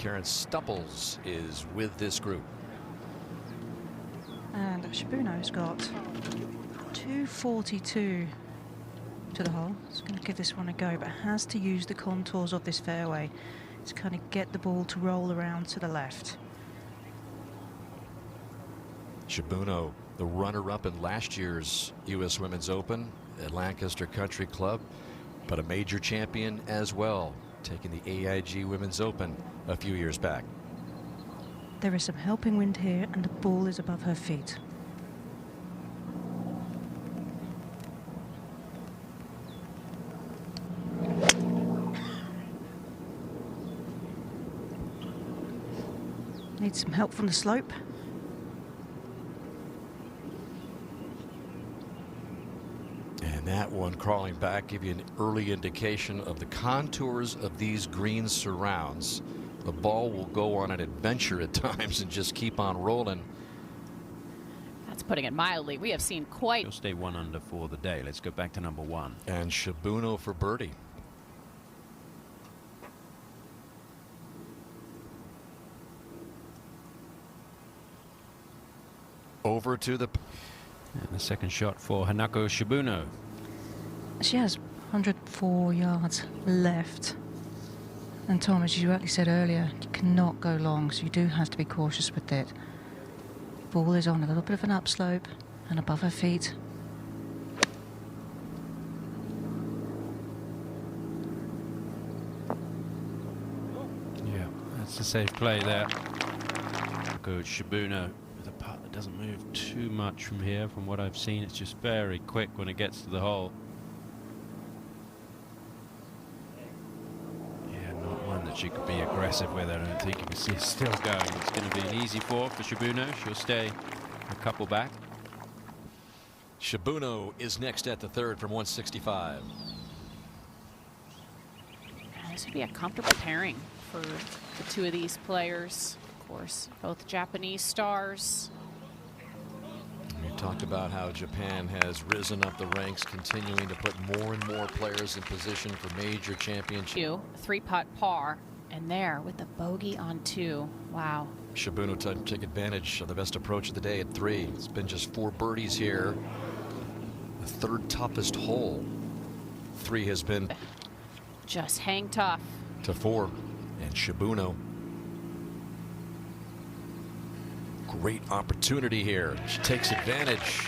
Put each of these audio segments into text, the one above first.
Karen Stupples is with this group. And Shibuno's got 242 to the hole. It's going to give this one a go, but has to use the contours of this fairway to kind of get the ball to roll around to the left. Shibuno, the runner-up in last year's U.S. Women's Open at Lancaster Country Club, but a major champion as well, taking the AIG Women's Open a few years back. There is some helping wind here, and the ball is above her feet. Needs some help from the slope. And that one crawling back give you an early indication of the contours of these green surrounds. The ball will go on an adventure at times and just keep on rolling. That's putting it mildly. We have seen quite. He'll stay 1 under for the day. Let's go back to number 1. And Shibuno for birdie. Over to the. And the second shot for Hinako Shibuno. She has 104 yards left. And Tom, as you rightly said earlier, you cannot go long, so you do have to be cautious with it. Ball is on a little bit of an upslope and above her feet. Yeah, that's a safe play there. Hinako Shibuno with a putt that doesn't move too much from here. From what I've seen, it's just very quick when it gets to the hole. She could be aggressive with it. I don't think you can see it still going. It's going to be an easy four for Shibuno. She'll stay a couple back. Shibuno is next at the third from 165. This would be a comfortable pairing for the two of these players. Of course, both Japanese stars. We talked about how Japan has risen up the ranks, continuing to put more and more players in position for major championships. 3-putt par, and there with the bogey on 2. Wow. Shibuno to take advantage of the best approach of the day at 3. It's been just 4 birdies here. The third toughest hole. 3 has been just hang tough to 4, and Shibuno. Great opportunity here. She takes advantage.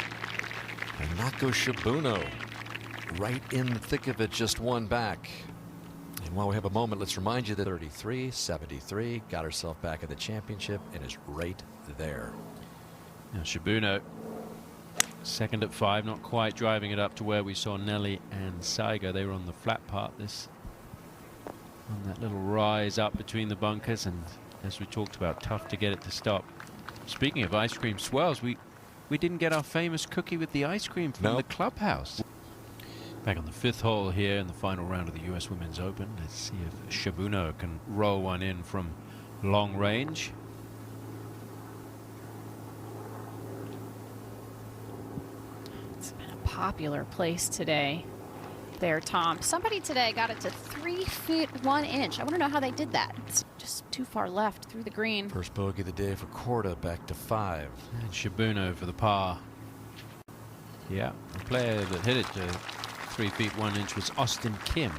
And Hinako Shibuno right in the thick of it, just 1 back. And while we have a moment, let's remind you that 33-73 got herself back at the championship and is right there. Now Shibuno, second at 5, not quite driving it up to where we saw Nelly and Saiga. They were on the flat part. This on that little rise up between the bunkers, and as we talked about, tough to get it to stop. Speaking of ice cream swells, we didn't get our famous cookie with the ice cream from the clubhouse. Back on the 5th hole here in the final round of the U.S. Women's Open. Let's see if Shibuno can roll one in from long range. It's been a popular place today. There, Tom. Somebody today got it to 3 feet 1 inch. I want to know how they did that. It's just too far left through the green. First bogey of the day for Korda, back to 5. And Shibuno for the par. Yeah, the player that hit it to 3 feet 1 inch was Austin Kim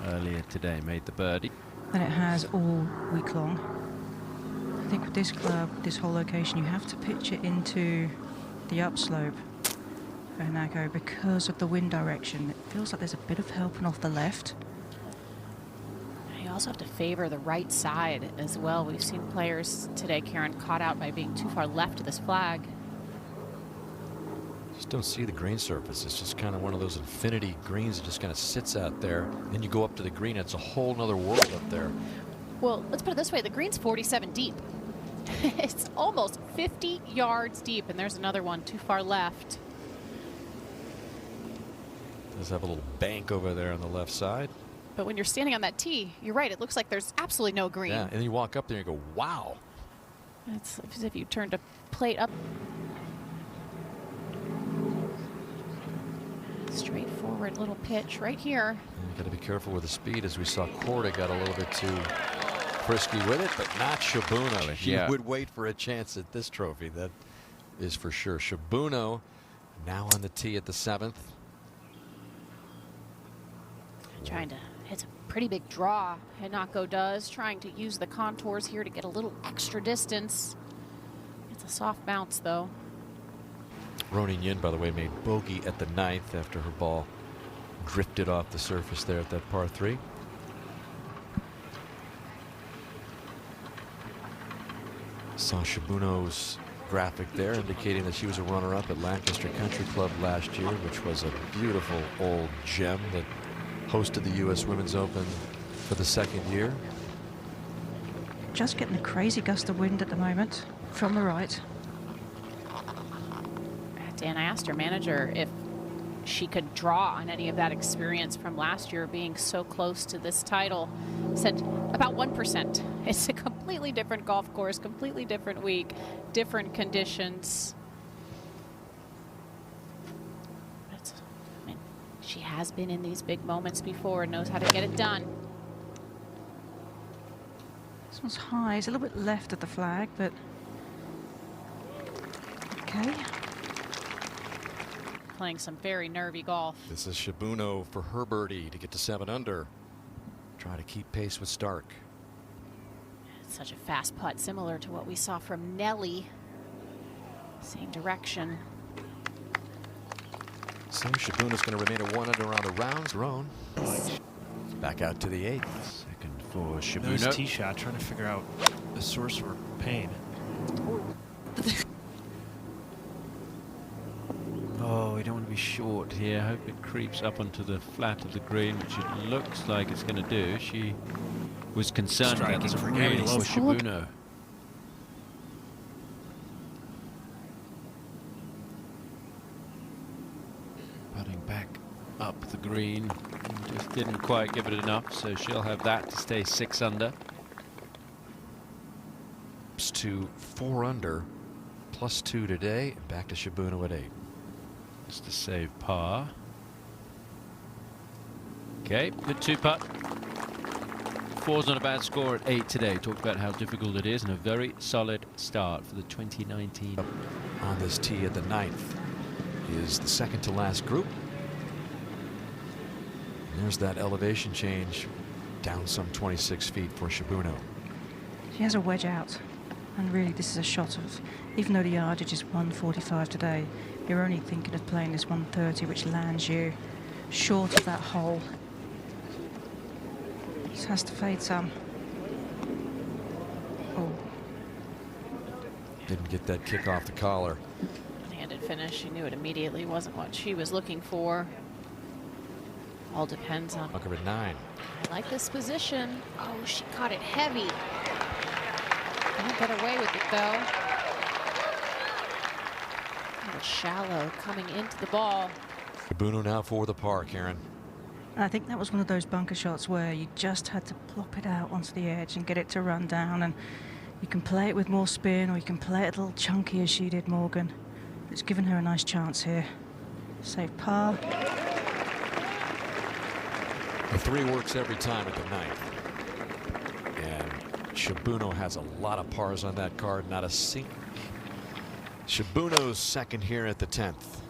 earlier today, made the birdie. And it has all week long. I think with this club, this whole location, you have to pitch it into the upslope for Hinako because of the wind direction. It feels like there's a bit of helping off the left. You also have to favor the right side as well. We've seen players today, Karen, caught out by being too far left of this flag. Just don't see the green surface. It's just kind of one of those infinity greens that just kind of sits out there. Then you go up to the green, it's a whole nother world up there. Well, let's put it this way, the green's 47 deep. It's almost 50 yards deep, and there's another one too far left. Does have a little bank over there on the left side. But when you're standing on that tee, you're right, it looks like there's absolutely no green. Yeah, and then you walk up there and you go, wow. It's as if you turned a plate up. Straightforward little pitch right here. You got to be careful with the speed, as we saw Korda got a little bit too frisky with it, but not Shibuno. She Yeah. would wait for a chance at this trophy, that is for sure. Shibuno now on the tee at the 7th. Trying to hit a pretty big draw. Hinako does, trying to use the contours here to get a little extra distance. It's a soft bounce, though. Ronin Yin, by the way, made bogey at the 9th after her ball drifted off the surface there at that par 3. Saw Shibuno's graphic there indicating that she was a runner-up at Lancaster Country Club last year, which was a beautiful old gem that hosted the U.S. Women's Open for the 2nd year. Just getting a crazy gust of wind at the moment from the right. Dan, I asked her manager if she could draw on any of that experience from last year being so close to this title. Said about 1%. It's a completely different golf course, completely different week, different conditions. But, I mean, she has been in these big moments before and knows how to get it done. This one's high. It's a little bit left of the flag, but okay. Playing some very nervy golf. This is Shibuno for her birdie to get to 7 under. Try to keep pace with Stark. It's such a fast putt, similar to what we saw from Nelly. Same direction. So Shibuno's going to remain at 1 under on the rounds. Roan back out to the 8th. Second for Those Shibuno. tee shot, trying to figure out the source of her pain. Oh, we don't want to be short here. Hope it creeps up onto the flat of the green, which it looks like it's going to do. She was concerned about Striking some for really Gaines. low Oh, look. Shibuno. Putting back up the green. Just didn't quite give it enough, so she'll have that to stay 6 under. To 4 under, +2 today. Back to Shibuno at 8. Just to save par. Okay, good 2-putt. 4's not a bad score at 8 today. Talked about how difficult it is and a very solid start for the 2019. On this tee at the 9th is the second to last group. And there's that elevation change down some 26 feet for Shibuno. She has a wedge out. And really, this is a shot of, even though the yardage is 145 today, you're only thinking of playing this 130, which lands you short of that hole. Just has to fade some. Oh, Didn't get that kick off the collar. One-handed finish. She knew it immediately wasn't what she was looking for. All depends on. Bunker at 9. I like this position. Oh, she caught it heavy. Can't get away with it, though. A little shallow coming into the ball. Shibuno now for the par, Karen. I think that was one of those bunker shots where you just had to plop it out onto the edge and get it to run down, and you can play it with more spin or you can play it a little chunky as she did, Morgan. It's given her a nice chance here. Save par. The 3 works every time at the 9th. And Shibuno has a lot of pars on that card, not a single. Shibuno's second here at the 10th.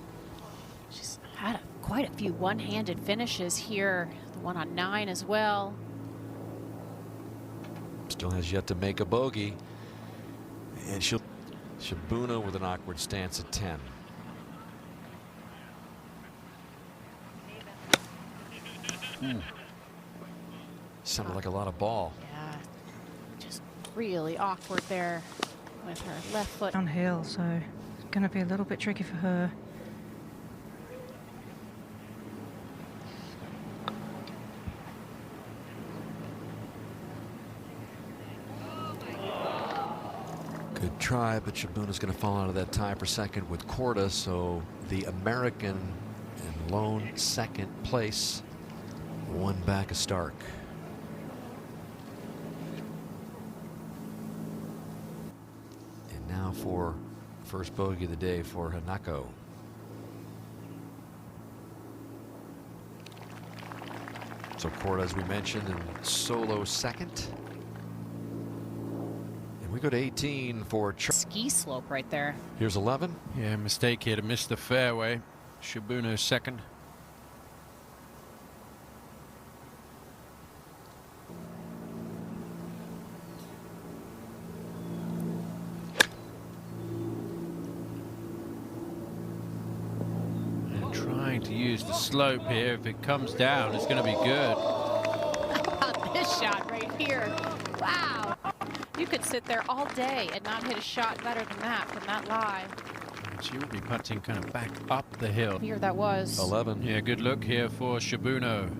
She's had quite a few one-handed finishes here. The one on 9 as well. Still has yet to make a bogey. And Shibuno with an awkward stance at 10. Sounded like a lot of ball. Yeah, just really awkward there with her left foot. Downhill, so it's going to be a little bit tricky for her. Good try, but Shibuno's going to fall out of that tie for second with Korda, so the American in lone second place, 1 back of Stark. And now for first bogey of the day for Hinako. So Korda, as we mentioned, in solo second. We go to 18 for Ski slope right there. Here's 11. Yeah, mistake here to miss the fairway. Shibuno second. And trying to use the slope here. If it comes down, it's going to be good. How about this shot right here? Wow. You could sit there all day and not hit a shot better than that from that lie. And she will be putting kind of back up the hill. Here that was. 11. Yeah, good look here for Shibuno.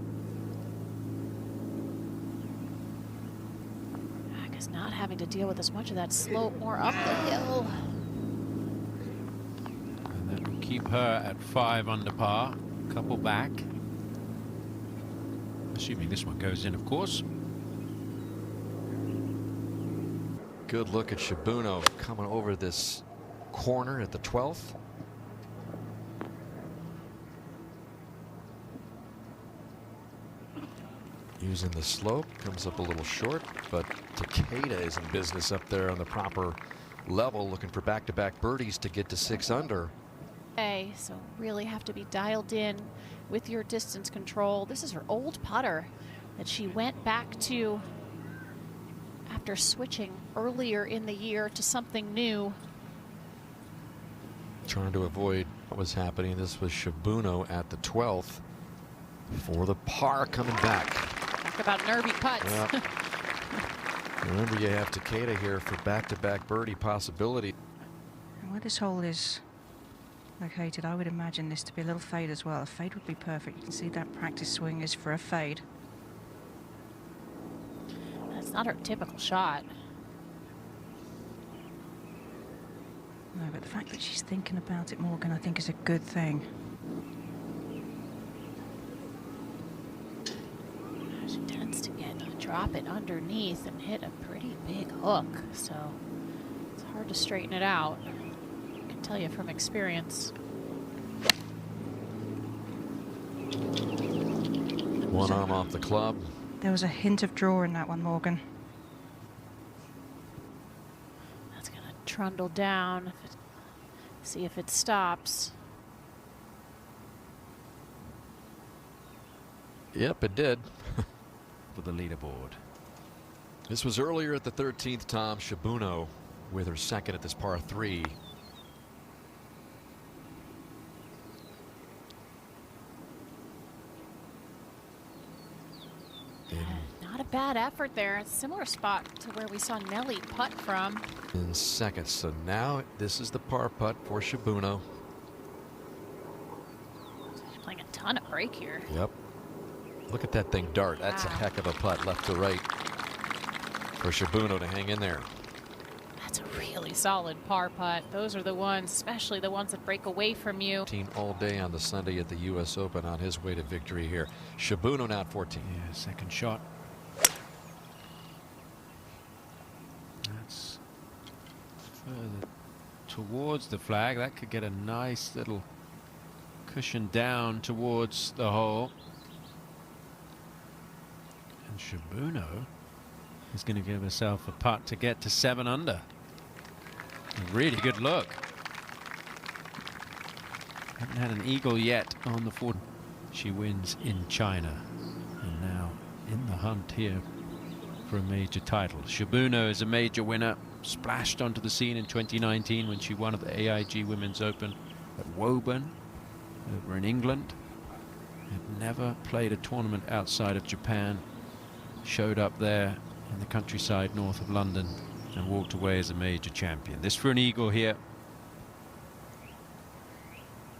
I guess not having to deal with as much of that slope, more up the hill. And that will keep her at 5 under par. Couple back. Assuming this one goes in, of course. Good look at Shibuno coming over this corner at the 12th. Using the slope, comes up a little short, but Takeda is in business up there on the proper level, looking for back-to-back birdies to get to 6 under. Okay, so really have to be dialed in with your distance control. This is her old putter that she went back to after switching earlier in the year to something new. Trying to avoid what was happening. This was Shibuno at the 12th for the par coming back. Talk about nervy putts. Yep. Remember, you have Takeda here for back-to-back birdie possibility. And where this hole is located, I would imagine this to be a little fade as well. A fade would be perfect. You can see that practice swing is for a fade. That's not her typical shot. No, but the fact that she's thinking about it, Morgan, I think is a good thing. She tends to drop it underneath and hit a pretty big hook, so it's hard to straighten it out. I can tell you from experience. One arm off the club. There was a hint of draw in that one, Morgan. That's going to trundle down. See if it stops. Yep, it did. For the leaderboard. This was earlier at the 13th, Tom. Shibuno with her second at this par 3. Not a bad effort there. It's a similar spot to where we saw Nelly putt from. In second. So now this is the par putt for Shibuno. She's playing a ton of break here. Yep. Look at that thing dart. That's a Wow. heck of a putt left to right for Shibuno to hang in there. That's a really solid par putt. Those are the ones, especially the ones that break away from you. 14 all day on the Sunday at the U.S. Open on his way to victory here. Shibuno now at 14. Yeah, second shot. That's further towards the flag. That could get a nice little cushion down towards the hole. And Shibuno is going to give herself a putt to get to 7 under. A really good look. Haven't had an eagle yet on the 4th. She wins in China and now in the hunt here for a major title. Shibuno is a major winner. Splashed onto the scene in 2019 when she won at the AIG Women's Open at Woburn over in England. Had never played a tournament outside of Japan. Showed up there in the countryside north of London and walked away as a major champion. This for an eagle here.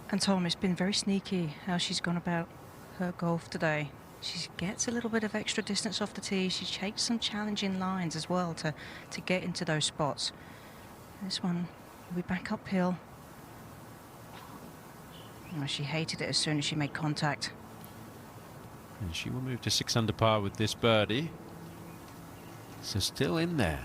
And Tom, it's been very sneaky how she's gone about her golf today. She gets a little bit of extra distance off the tee. She takes some challenging lines as well to get into those spots. This one will be back uphill. Oh, she hated it as soon as she made contact. And she will move to 6 under par with this birdie. So still in there.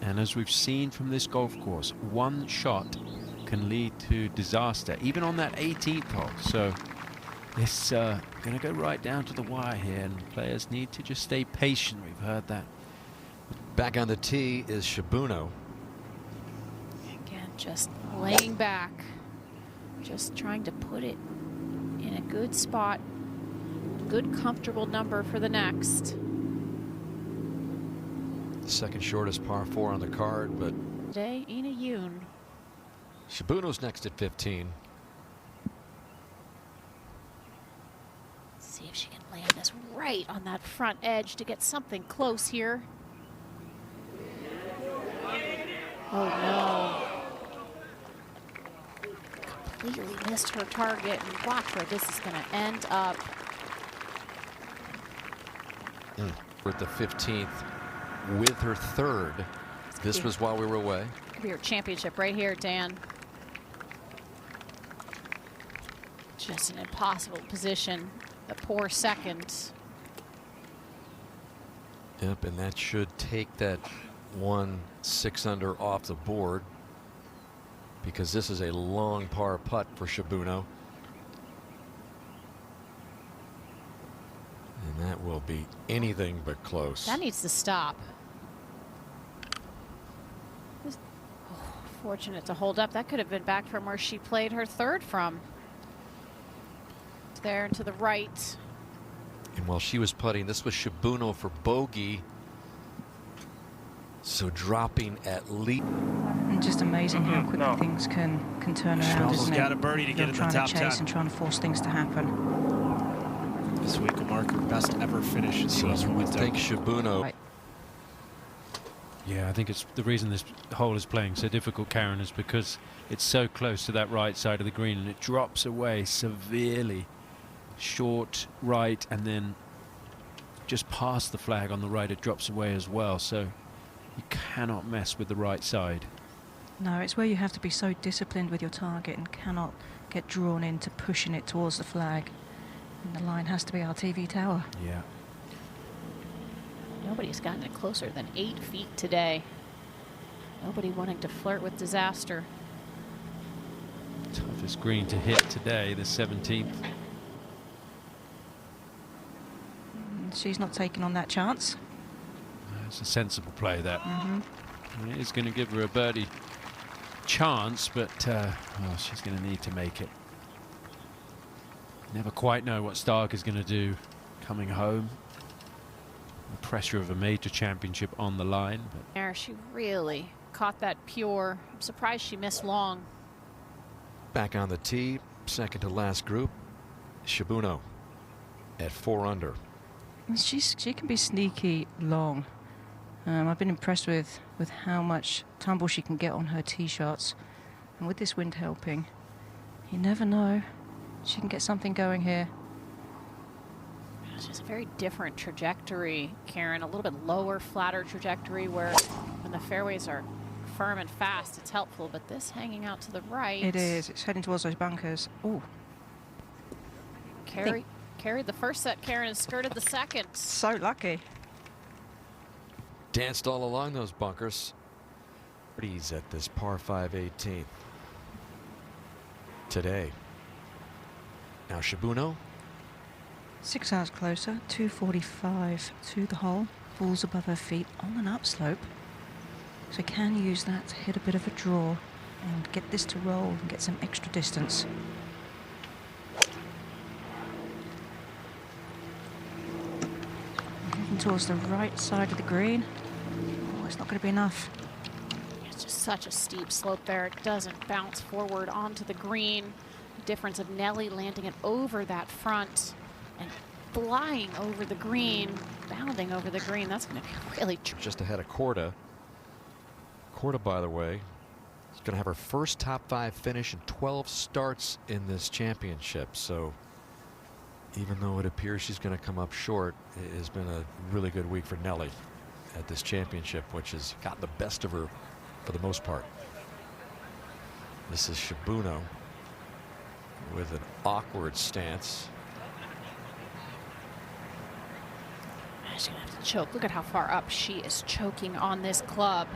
And as we've seen from this golf course, one shot can lead to disaster, even on that 18th hole. So it's going to go right down to the wire here, and players need to just stay patient. We've heard that with Back on the tee is Shibuno. Again, just laying back, just trying to put it in a good spot, good comfortable number for the next. Second shortest par 4 on the card, but Today, Ina Yoon. Shibuno's next at 15. See if she can land this right on that front edge to get something close here. Oh no. Completely missed her target, and watch where this is going to end up. We're at the 15th with her third. This was while we were away. Could be her championship right here, Dan. Just an impossible position. The poor second. Yep, and that should take that 6 under off the board, because this is a long par putt for Shibuno. And that will be anything but close. That needs to stop. Fortunate to hold up. That could have been back from where she played her third from. There and to the right. And while she was putting, this was Shibuno for bogey. So dropping at least. And just amazing how quickly things can turn She around, almost isn't it? got a birdie to get in the Trying top to chase 10. and trying to force things to happen. This week will mark her best ever finish in the US You would Open. think Shibuno. Right. Yeah, I think it's the reason this hole is playing so difficult, Karen, is because it's so close to that right side of the green and it drops away severely. Short right, and then just past the flag on the right, it drops away as well. So you cannot mess with the right side. No, it's where you have to be so disciplined with your target and cannot get drawn into pushing it towards the flag. And the line has to be our TV tower. Yeah. Nobody's gotten it closer than 8 feet today. Nobody wanting to flirt with disaster. Toughest green to hit today, the 17th. And she's not taking on that chance. It's a sensible play, that. Mm-hmm. And it is going to give her a birdie chance, but well, she's going to need to make it. Never quite know what Stark is going to do coming home. The pressure of a major championship on the line. But There, she really caught that pure. I'm surprised she missed long. Back on the tee, second to last group, Shibuno at 4 under. She can be sneaky long. I've been impressed with how much tumble she can get on her tee shots. And with this wind helping, you never know. She can get something going here. It's just a very different trajectory, Karen. A little bit lower, flatter trajectory where when the fairways are firm and fast, it's helpful. But this hanging out to the right. It is. It's heading towards those bunkers. Oh, Carried the first set, Karen, and skirted the second. so lucky. Danced all along those bunkers. Birdies at this par 5 18th today. Now Shibuno. 6 hours closer, 245 to the hole. Balls above her feet on an upslope. So can use that to hit a bit of a draw and get this to roll and get some extra distance. Heading towards the right side of the green. Oh, it's not going to be enough. It's just such a steep slope there. It doesn't bounce forward onto the green. The difference of Nelly landing it over that front and flying over the green, bounding over the green. That's going to be really Just ahead of Korda. Korda, by the way, is going to have her first top 5 finish in 12 starts in this championship. So even though it appears she's going to come up short, it has been a really good week for Nelly at this championship, which has gotten the best of her for the most part. This is Shibuno with an awkward stance. She's going to have to choke. Look at how far up she is choking on this club.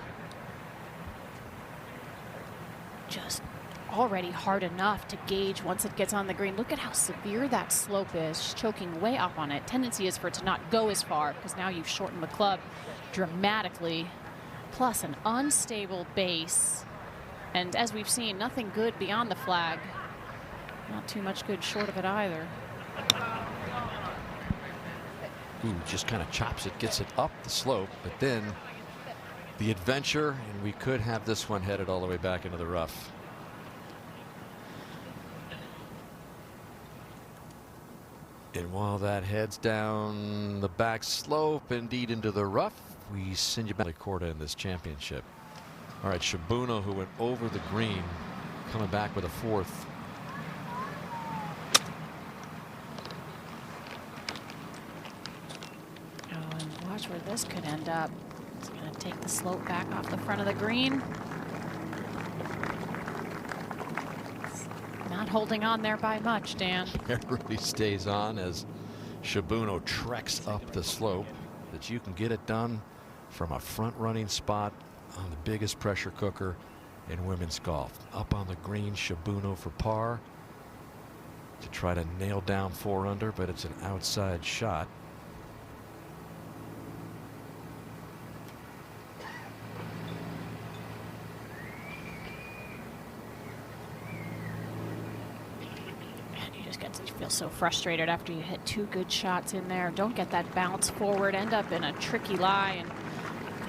Just already hard enough to gauge once it gets on the green. Look at how severe that slope is. She's choking way up on it. Tendency is for it to not go as far because now you've shortened the club dramatically. plus an unstable base. And as we've seen, nothing good beyond the flag. Not too much good short of it either. Ooh, just kind of chops it, gets it up the slope, but then the adventure, and we could have this one headed all the way back into the rough. And while that heads down the back slope, indeed into the rough, we send you back to Corda in this championship. All right, Shibuno, who went over the green, coming back with a fourth. Oh, and watch where this could end up. It's going to take the slope back off the front of the green. Not holding on there by much, Dan. It really stays on as Shibuno treks up the slope. That you can get it done from a front running spot on the biggest pressure cooker in women's golf. Up on the green, Shibuno for par to try to nail down 4 under, but it's an outside shot. You feel so frustrated after you hit 2 good shots in there. Don't get that bounce forward, end up in a tricky lie. And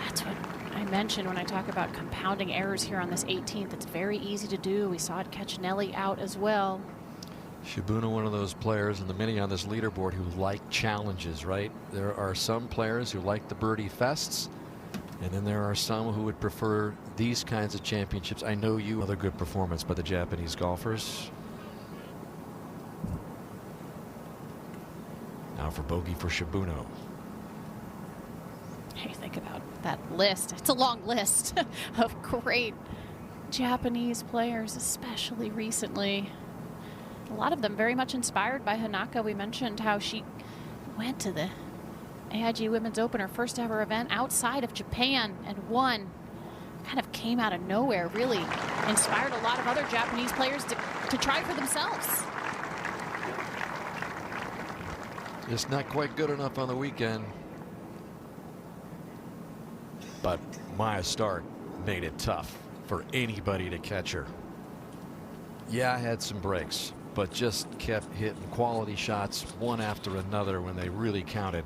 that's what I mentioned when I talk about compounding errors here on this 18th. It's very easy to do. We saw it catch Nelly out as well. Shibuno, one of those players, and the many on this leaderboard who like challenges, right? There are some players who like the birdie fests, and then there are some who would prefer these kinds of championships. I know you. Another good performance by the Japanese golfers. Now for bogey for Shibuno. Hey, think about that list. It's a long list of great Japanese players, especially recently. A lot of them very much inspired by Hinako. We mentioned how she went to the AIG Women's Open, her first ever event outside of Japan, and won. Kind of came out of nowhere, really inspired a lot of other Japanese players to try for themselves. Just not quite good enough on the weekend. But Maya Stark made it tough for anybody to catch her. Yeah, I had some breaks, but just kept hitting quality shots one after another when they really counted.